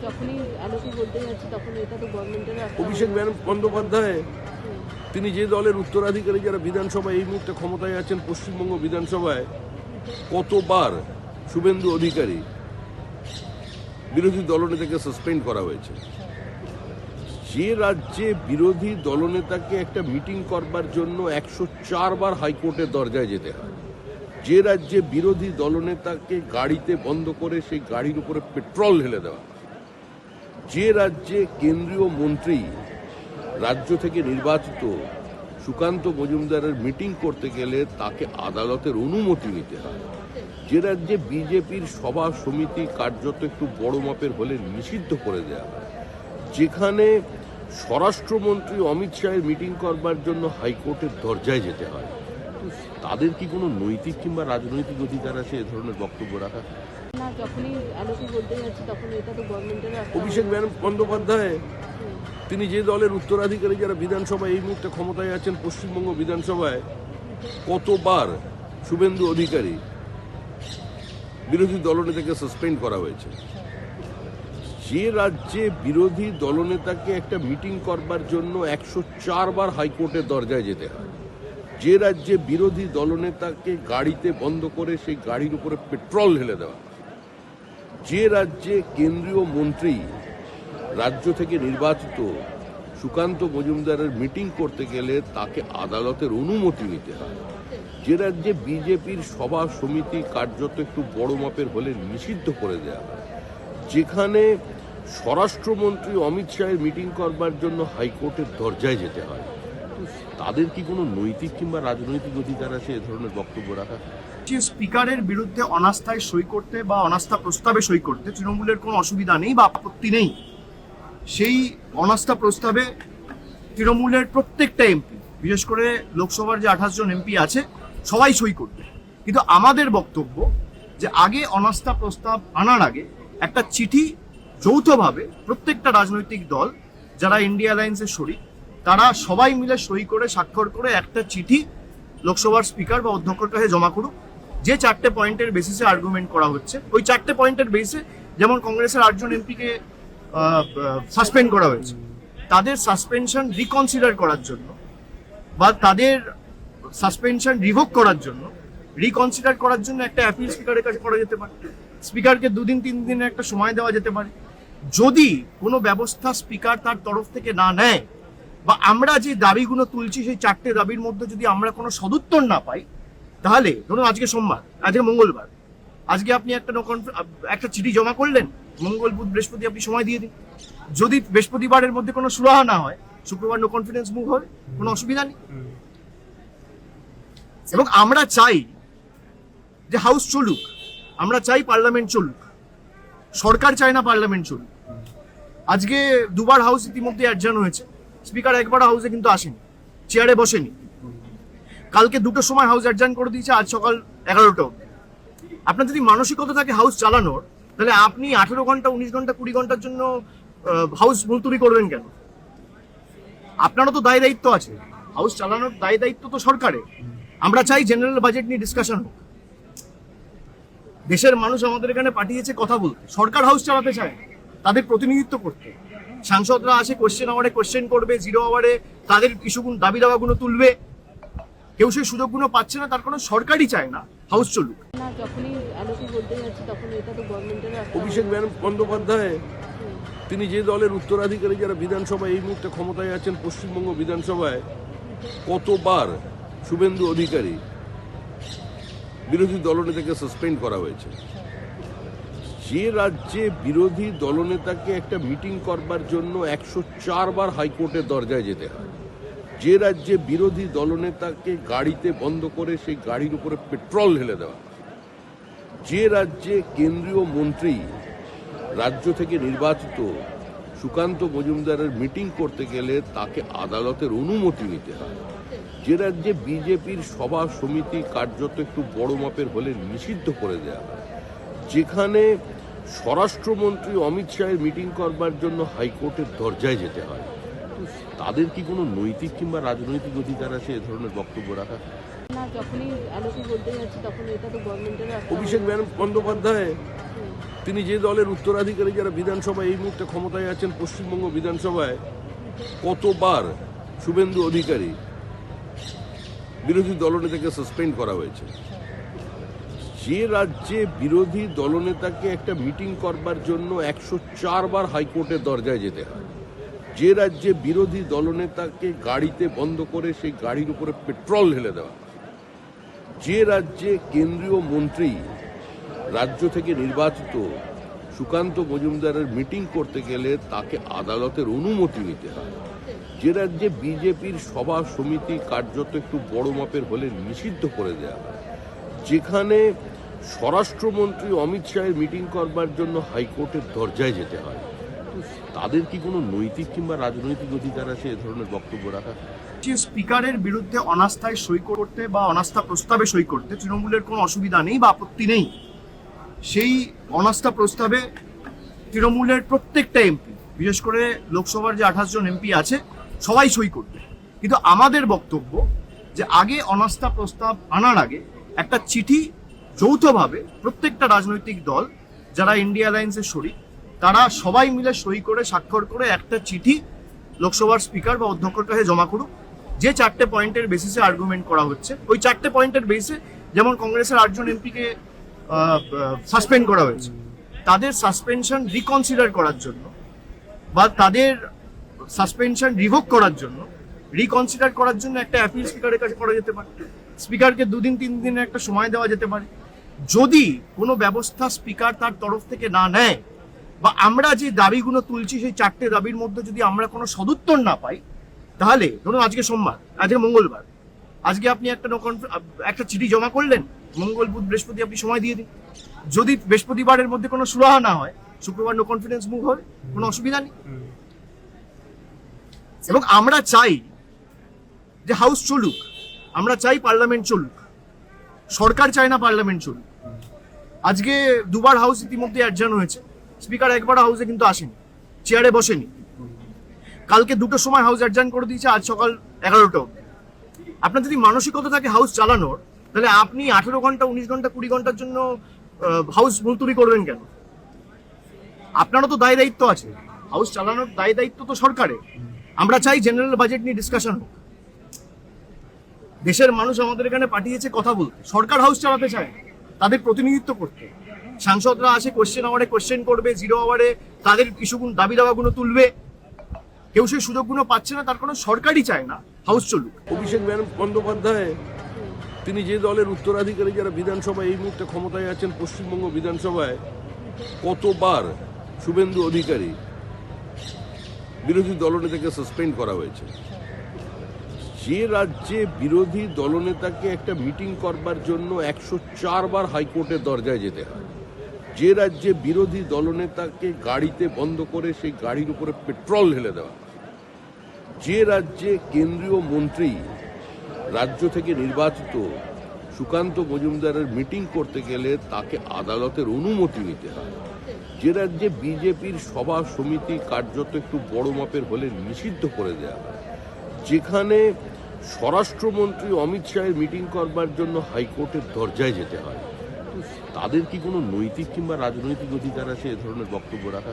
যখনই আলোকে বলতে যাচ্ছি তখন এটা তো গভর্নমেন্টের অভিষেক বন্দ্যোপাধ্যায় তিনি যে দলের উত্তরাধিকারী, যারা বিধানসভায় এই মুহূর্তে ক্ষমতায় আছেন পশ্চিমবঙ্গ বিধানসভায়, কতবার শুভেন্দু অধিকারী বিরোধী দলনেতাকে সাসপেন্ড করা হয়েছে। যে রাজ্যে বিরোধী দলনেতাকে একটা মিটিং করবার জন্য 104 বার হাইকোর্টের দরজায় যেতে হয়, যে রাজ্যে বিরোধী দলনেতাকে গাড়িতে বন্ধ করে সেই গাড়ির উপরে পেট্রোল ঢেলে দেওয়া, যে রাজ্যে কেন্দ্রীয় মন্ত্রী রাজ্য থেকে নির্বাচিত সুকান্ত মজুমদারের মিটিং করতে গেলে তাকে আদালতের অনুমতি নিতে হয়, যে রাজ্যে বিজেপির সভা সমিতি কার্যত একটু বড় মাপের হলে নিষিদ্ধ করে দেওয়া হয়, যেখানে স্বরাষ্ট্রমন্ত্রী অমিত শাহের মিটিং করবার জন্য হাইকোর্টের দরজায় যেতে হয়, তাদের কি কোনো নৈতিক কিংবা রাজনৈতিক অধিকার আছে এ ধরনের বক্তব্য রাখা? না, যখনই আলোকে বলতে যাচ্ছি তখন এটা তো গভর্নমেন্টের অভিষেক বন্দ্যোপাধ্যায় তিনি যে দলের উত্তরাধিকারী, যারা বিধানসভায় এই মুহূর্তে ক্ষমতায় আছেন পশ্চিমবঙ্গ বিধানসভায়, কতবার শুভেন্দু অধিকারী বিরোধী দলনেতাকে সাসপেন্ড করা হয়েছে। যে রাজ্যে বিরোধী দলনেতাকে একটা মিটিং করবার জন্য 104 বার হাইকোর্টের দরজায় যেতে হয়, যে রাজ্যে বিরোধী দলনেতাকে গাড়িতে বন্ধ করে সেই গাড়ির উপরে পেট্রোল ঢেলে দেওয়া, যে রাজ্যে কেন্দ্রীয় মন্ত্রী রাজ্য থেকে নির্বাচিত সুকান্ত মজুমদারের মিটিং করতে গেলে তাকে আদালতের অনুমতি নিতে হয়, যে রাজ্যে বিজেপির সভা সমিতি কার্যত একটু বড় মাপের হলে নিষিদ্ধ করে দেওয়া হয়, যেখানে স্বরাষ্ট্রমন্ত্রী অমিত শাহের মিটিং করবার জন্য হাইকোর্টের দরজায় যেতে হয়, তাদের কি কোনো নৈতিক কিংবা রাজনৈতিক অধিকার আছে এ ধরনের বক্তব্য রাখা? স্পিকারের বিরুদ্ধে অনাস্থায় সই করতে বা অনাস্থা প্রস্তাবে সই করতে তৃণমূলের কোনো অসুবিধা নেই বা আপত্তি নেই। সেই অনাস্থা প্রস্তাবে তৃণমূলের প্রত্যেকটা এমপি, বিশেষ করে লোকসভার যে 28 জন এমপি আছে, সবাই সই করবে। কিন্তু আমাদের বক্তব্য যে আগে অনাস্থা প্রস্তাব আনার আগে একটা চিঠি যৌথভাবে প্রত্যেকটা রাজনৈতিক দল যারা ইন্ডিয়া অ্যালায়েন্সের শরিক, তারা সবাই মিলে সই করে স্বাক্ষর করে একটা চিঠি লোকসভার স্পিকার বা অধ্যক্ষের কাছে জমা করুক, যে 4টে পয়েন্টের বেসিসে আর্গুমেন্ট করা হচ্ছে। ওই 4টে পয়েন্টের বেসিসে যেমন কংগ্রেসের 8 জন এমপিকে সাসপেন্ড করা হয়েছে, তাদের সাসপেনশন রিকনসিডার করার জন্য বা তাদের সাসপেনশন রিভোক করার জন্য, রিকনসিডার করার জন্য একটা অ্যাপিল স্পিকারের কাছে করা যেতে পারে। স্পিকারকে 2 দিন 3 দিনের একটা সময় দেওয়া যেতে পারে। যদি কোনো ব্যবস্থা স্পিকার তার তরফ থেকে না নেয় বা আমরা যে দাবিগুলো তুলছি সেই 4টে দাবির মধ্যে যদি আমরা কোনো সদুত্তর না পাই, তাহলে ধরুন আজকে সোমবার, আজকে মঙ্গলবার, আজকে আপনি একটা চিঠি জমা করলেন, মঙ্গল বুধ বৃহস্পতি আপনি সময় দিয়ে দিন। যদি বৃহস্পতিবারের মধ্যে কোনো সুরাহা না হয়, শুক্রবার নো কনফিডেন্স মুভ হবে, কোনো অসুবিধা নেই। এবং আমরা চাই যে হাউস চলুক, আমরা চাই পার্লামেন্ট চলুক, সরকার চায় না পার্লামেন্ট চলুক। আজকে 2 বার হাউস ইতিমধ্যে অ্যাডজার্ন হয়েছে, স্পিকার একবার হাউসে কিন্তু আসেনি, চেয়ারে বসেনি। কালকে 2টোর সময় হাউস অ্যাডজার্ন করে দিয়েছে, আজ সকাল 11টা। আপনার যদি মানসিকতা থাকে হাউস চালানোর, তাহলে আপনি 18 ঘন্টা 19 ঘন্টা 20 ঘন্টার জন্য হাউস মুলতবি করবেন কেন? আপনারও তো দায় দায়িত্ব আছে, হাউস চালানোর দায় দায়িত্ব তো সরকারের। আমরা চাই জেনারেল বাজেট নিয়ে ডিসকাশন হোক। দেশের মানুষ আমাদের এখানে পাঠিয়েছে কথা বলতে, সরকার হাউস চালাতে চায়, তাদের প্রতিনিধিত্ব করতে। সাংসদরা আসে কোয়েশ্চেন আওয়ারে কোয়েশ্চেন করবে, 0 আওয়ারে তাদের ইস্যুগুলো দাবি দাওয়াগুলো তুলবে। কেউ সেই সুযোগগুলো পাচ্ছে না, তার কোনো সরকারই চায় না হাউস চলুক। না, যখনই আলোকে বলতে যাচ্ছি তখন এটা তো গভর্নমেন্টের অভিষেক বন্দ্যোপাধ্যায় তিনি যে দলের উত্তরাধিকারী, যারা বিধানসভায় এই মুহূর্তে ক্ষমতায় আছেন পশ্চিমবঙ্গ বিধানসভায়, কতবার শুভেন্দু অধিকারী বিরোধী দলনেতাকে সাসপেন্ড করা হয়েছে। যে রাজ্যে বিরোধী দলনেতাকে একটা মিটিং করবার জন্য 104 বার হাইকোর্টের দরজায় যেতে হয়, যে রাজ্যে বিরোধী দলনেতাকে গাড়িতে বন্ধ করে সেই গাড়ির উপরে পেট্রোল ঢেলে দেওয়া, যে রাজ্যে কেন্দ্রীয় মন্ত্রী রাজ্য থেকে নির্বাচিত সুকান্ত মজুমদারের মিটিং করতে গেলে তাকে আদালতের অনুমতি নিতে হয়, যে রাজ্যে বিজেপির সভা সমিতি কার্যত একটু বড় মাপের হলে নিষিদ্ধ করে দেওয়া হয়, যেখানে স্বরাষ্ট্রমন্ত্রী অমিত শাহের মিটিং করবার জন্য হাইকোর্টের দরজায় যেতে হয়, তাদের কি কোনো নৈতিক কিংবা রাজনৈতিক অধিকার আছে এ ধরনের বক্তব্য রাখা? না, যখনই আলোকে বলতে যাচ্ছি তখন এটা তো গভর্নমেন্টের অভিষেক বন্দ্যোপাধ্যায় তিনি যে দলের উত্তরাধিকারী, যারা বিধানসভায় এই মুহূর্তে ক্ষমতায় আছেন পশ্চিমবঙ্গ বিধানসভায়, কতবার শুভেন্দু অধিকারী বিরোধী দলনেতাকে সাসপেন্ড করা হয়েছে। যে রাজ্যে বিরোধী দলনেতাকে একটা মিটিং করবার জন্য 104 বার হাইকোর্টের দরজায় যেতে হয়, যে রাজ্যে বিরোধী দলনেতাকে গাড়িতে বন্ধ করে সেই গাড়ির উপরে পেট্রোল ঢেলে দেওয়া, যে রাজ্যে কেন্দ্রীয় মন্ত্রী রাজ্য থেকে নির্বাচিত সুকান্ত মজুমদারের মিটিং করতে গেলে তাকে আদালতের অনুমতি নিতে হয়, যে রাজ্যে বিজেপির সভা সমিতি কার্যত একটু বড় মাপের হলে নিষিদ্ধ করে দেওয়া হয়, যেখানে স্বরাষ্ট্রমন্ত্রী অমিত শাহের মিটিং করবার জন্য হাইকোর্টের দরজায় যেতে হয়, তাদের কি কোনো নৈতিক কিংবা রাজনৈতিক অধিকার আছে এ ধরনের বক্তব্য রাখা? যে স্পিকারের বিরুদ্ধে অনাস্থায় সই করতে বা অনাস্থা প্রস্তাবে সই করতে তৃণমূলের কোনো অসুবিধা নেই বা আপত্তি নেই। সেই অনাস্থা প্রস্তাবে তৃণমূলের প্রত্যেকটা এমপি, বিশেষ করে লোকসভার যে 28 জন এমপি আছে, সবাই সই করবে। কিন্তু আমাদের বক্তব্য যে আগে অনাস্থা প্রস্তাব আনার আগে একটা চিঠি যৌথভাবে প্রত্যেকটা রাজনৈতিক দল যারা ইন্ডিয়া অ্যালায়েন্সের শরিক, তারা সবাই মিলে সই করে স্বাক্ষর করে একটা চিঠি লোকসভার স্পিকার বা অধ্যক্ষের কাছে জমা করুক, যে 4টে পয়েন্টের বেসিসে আর্গুমেন্ট করা হচ্ছে। ওই 4টে পয়েন্টের বেসিসে যেমন কংগ্রেসের 8 জন এমপিকে সাসপেন্ড করা হয়েছে, তাদের সাসপেনশন রিকনসিডার করার জন্য বা তাদের সাসপেনশন রিভোক করার জন্য, রিকনসিডার করার জন্য একটা অ্যাপিল স্পিকারের কাছে করা যেতে পারে। স্পিকারকে 2 দিন 3 দিনের একটা সময় দেওয়া যেতে পারে। যদি কোনো ব্যবস্থা স্পিকার তার তরফ থেকে না নেয় বা আমরা যে দাবিগুলো তুলছি সেই 4টে দাবির মধ্যে যদি আমরা কোনো সদুত্তর না পাই, তাহলে ধরুন আজকে সোমবার, আজকে মঙ্গলবার, আজকে আপনি একটা চিঠি জমা করলেন, মঙ্গল বুধ বৃহস্পতি আপনি সময় দিয়ে দিন। যদি বৃহস্পতিবারের মধ্যে কোনো সুরাহা না হয়, শুক্রবার নো কনফিডেন্স মুভ হবে, কোনো অসুবিধা নেই। এবং আমরা চাই যে হাউস চলুক, আমরা চাই পার্লামেন্ট চলুক, সরকার চায় না পার্লামেন্ট চলুক। আজকে 2 বার হাউস ইতিমধ্যে অ্যাডজার্ন হয়েছে, স্পিকার একবার হাউসে কিন্তু আসেনি, চেয়ারে বসেনি। কালকে 2টোর সময় হাউস অ্যাডজার্ন করে দিয়েছে, আজ সকাল 11টা অবধি। আপনার যদি মানসিকতা থাকে হাউস চালানোর, তাহলে আপনি 18 ঘন্টা 19 ঘন্টা 20 ঘন্টার জন্য হাউস মুলতবি করবেন কেন? আপনারও তো দায় দায়িত্ব আছে, হাউস চালানোর দায় দায়িত্ব তো সরকারের। আমরা চাই জেনারেল বাজেট নিয়ে ডিসকাশন হোক। দেশের মানুষ আমাদের এখানে পাঠিয়েছে কথা বলতে, সরকার হাউস চালাতে চায়, তাদের প্রতিনিধিত্ব করতে। সাংসদরা আসে কোশ্চেন আওয়ারে কোশ্চেন করবে, 0 আওয়ারে তাদের ইস্যুগুলো দাবি দাওয়াগুলো তুলবে। কেউ সেই সুযোগগুলো পাচ্ছে না, তার কারণে সরকারই চায় না হাউস চলুক। অভিষেক বন্দ্যোপাধ্যায় তিনি যে দলের উত্তরাধিকারী, যারা বিধানসভায় এই মুহূর্তে ক্ষমতায় আছেন পশ্চিমবঙ্গ বিধানসভায়, কতবার শুভেন্দু অধিকারী বিরোধী দলনেতাকে সাসপেন্ড করা হয়েছে। যে রাজ্যে বিরোধী দলনেতাকে একটা মিটিং করবার জন্য 104 বার হাইকোর্টের দরজায় যেতে হয়, যে রাজ্যে বিরোধী দলনেতাকে গাড়িতে বন্ধ করে সেই গাড়ির উপরে পেট্রোল ঢেলে দেওয়া, যে রাজ্যে কেন্দ্রীয় মন্ত্রী রাজ্য থেকে নির্বাচিত সুকান্ত মজুমদারের মিটিং করতে গেলে তাকে আদালতের অনুমতি নিতে হয়, যে রাজ্যে বিজেপির সভা সমিতি কার্যত একটু বড় মাপের হলে নিষিদ্ধ করে দেওয়া হয়, যেখানে স্বরাষ্ট্রমন্ত্রী অমিত শাহের মিটিং করবার জন্য হাইকোর্টের দরজায় যেতে হয়, তাদের কি কোনো নৈতিক কিংবা রাজনৈতিক অধিকার আছে এ ধরনের বক্তব্য রাখা?